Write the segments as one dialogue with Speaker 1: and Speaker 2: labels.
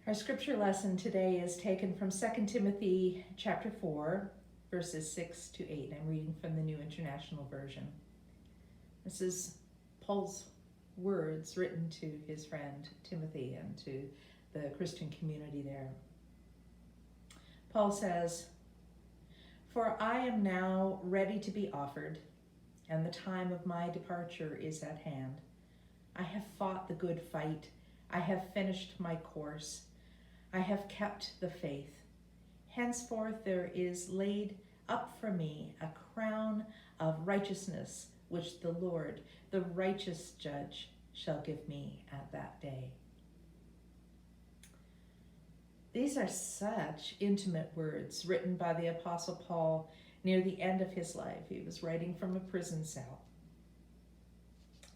Speaker 1: Our scripture lesson today is taken from 2 Timothy chapter 4, verses 6 to 8. I'm reading from the New International Version. This is Paul's words written to his friend Timothy and to the Christian community there. Paul says, "For I am now ready to be offered, and the time of my departure is at hand. I have fought the good fight. I have finished my course. I have kept the faith. Henceforth there is laid up for me a crown of righteousness, which the Lord, the righteous judge, shall give me at that day." These are such intimate words written by the Apostle Paul near the end of his life. He was writing from a prison cell.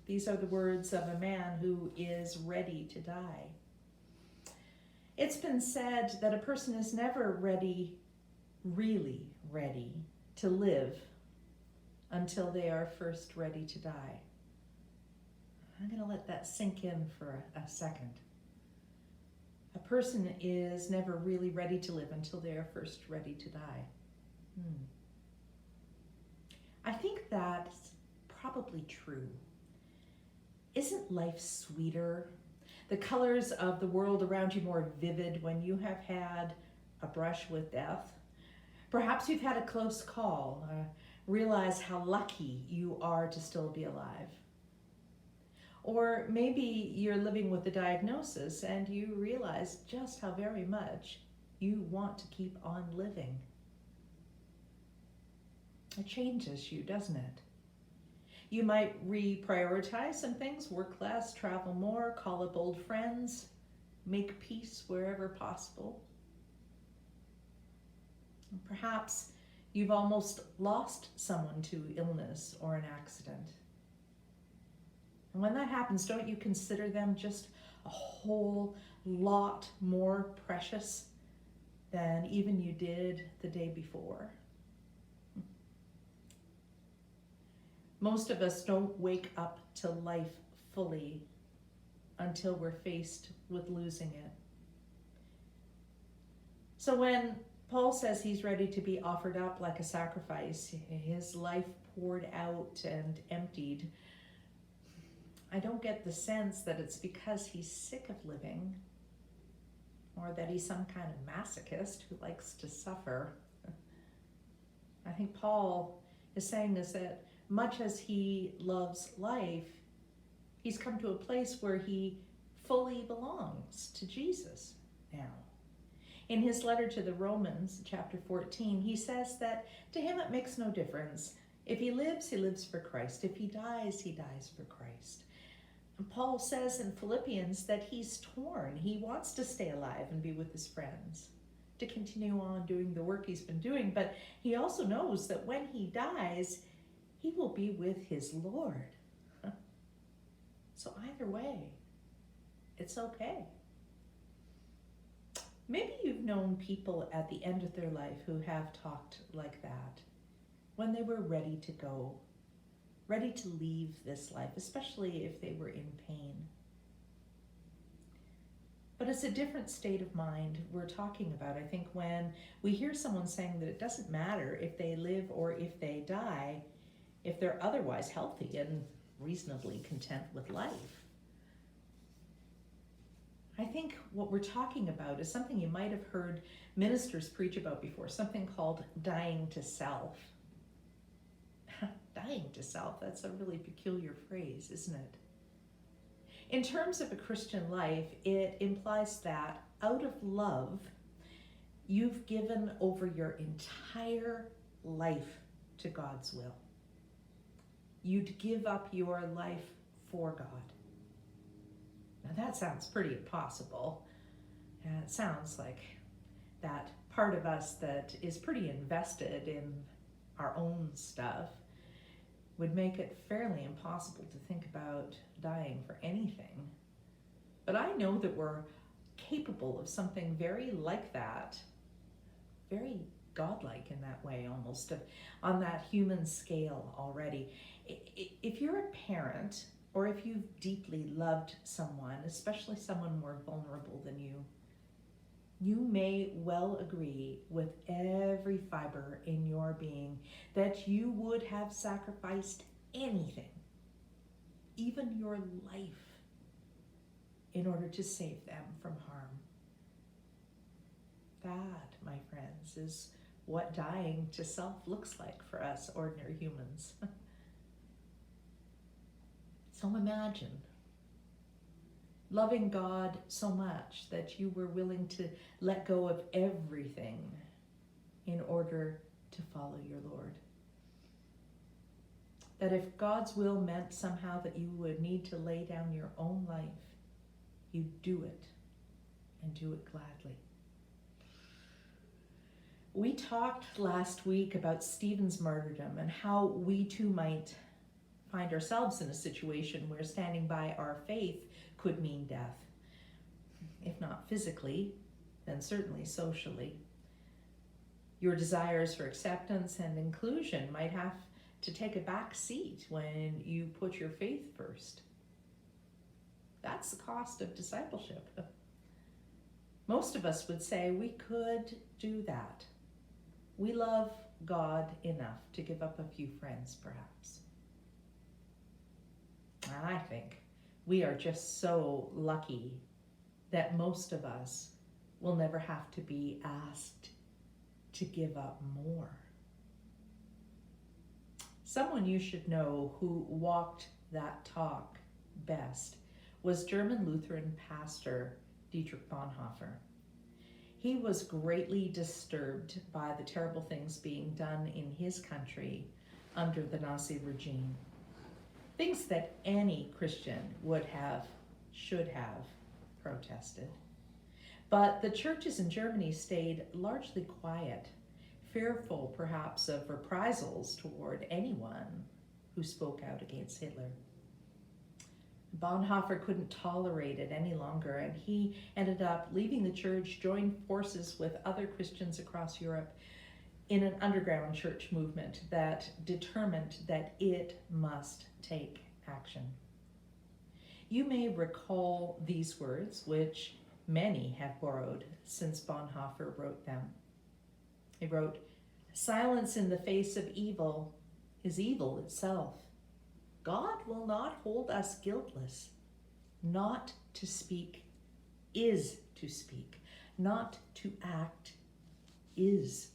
Speaker 1: These are the words of a man who is ready to die. It's been said that a person is never really ready to live until they are first ready to die. I'm going to let that sink in for a second. A person is never really ready to live until they are first ready to die. I think that's probably true. Isn't life sweeter? The colors of the world around you more vivid when you have had a brush with death? Perhaps you've had a close call. Realize how lucky you are to still be alive. Or maybe you're living with a diagnosis and you realize just how very much you want to keep on living. It changes you, doesn't it? You might reprioritize some things, work less, travel more, call up old friends, make peace wherever possible. And perhaps you've almost lost someone to illness or an accident. And when that happens, don't you consider them just a whole lot more precious than even you did the day before? Most of us don't wake up to life fully until we're faced with losing it. So when Paul says he's ready to be offered up like a sacrifice, his life poured out and emptied, I don't get the sense that it's because he's sick of living or that he's some kind of masochist who likes to suffer. I think Paul is saying is that much as he loves life, he's come to a place where he fully belongs to Jesus now. In his letter to the Romans, chapter 14, he says that to him it makes no difference. If he lives for Christ. If he dies for Christ. And Paul says in Philippians that he's torn. He wants to stay alive and be with his friends, to continue on doing the work he's been doing, but he also knows that when he dies, he will be with his Lord. So either way, it's okay. Maybe you've known people at the end of their life who have talked like that, when they were ready to go, ready to leave this life, especially if they were in pain. But it's a different state of mind we're talking about, I think, when we hear someone saying that it doesn't matter if they live or if they die, if they're otherwise healthy and reasonably content with life. I think what we're talking about is something you might have heard ministers preach about before, something called dying to self. Dying to self, that's a really peculiar phrase, isn't it? In terms of a Christian life, it implies that out of love, you've given over your entire life to God's will. You'd give up your life for God. Now that sounds pretty impossible. It sounds like that part of us that is pretty invested in our own stuff would make it fairly impossible to think about dying for anything. But I know that we're capable of something very like that, very godlike in that way almost, on that human scale already. If you're a parent, or if you've deeply loved someone, especially someone more vulnerable than you, You may well agree with every fiber in your being that you would have sacrificed anything, even your life, in order to save them from harm. That, my friends, is what dying to self looks like for us ordinary humans. So imagine loving God so much that you were willing to let go of everything in order to follow your Lord. That if God's will meant somehow that you would need to lay down your own life, you'd do it, and do it gladly. We talked last week about Stephen's martyrdom and how we too might find ourselves in a situation where standing by our faith could mean death. If not physically, then certainly socially. Your desires for acceptance and inclusion might have to take a back seat when you put your faith first. That's the cost of discipleship. Most of us would say we could do that. We love God enough to give up a few friends, perhaps. I think we are just so lucky that most of us will never have to be asked to give up more. Someone you should know who walked that talk best was German Lutheran pastor Dietrich Bonhoeffer. He was greatly disturbed by the terrible things being done in his country under the Nazi regime. Things that any Christian should have protested. But the churches in Germany stayed largely quiet, fearful perhaps of reprisals toward anyone who spoke out against Hitler. Bonhoeffer couldn't tolerate it any longer, and he ended up leaving the church, joined forces with other Christians across Europe in an underground church movement that determined that it must take action. You may recall these words, which many have borrowed since Bonhoeffer wrote them. He wrote, "Silence in the face of evil is evil itself. God will not hold us guiltless. Not to speak is to speak. Not to act is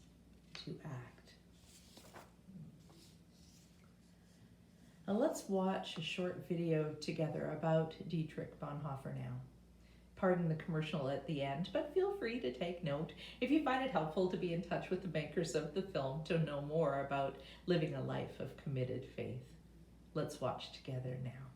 Speaker 1: to act." Now let's watch a short video together about Dietrich Bonhoeffer now. Pardon the commercial at the end, but feel free to take note if you find it helpful to be in touch with the makers of the film to know more about living a life of committed faith. Let's watch together now.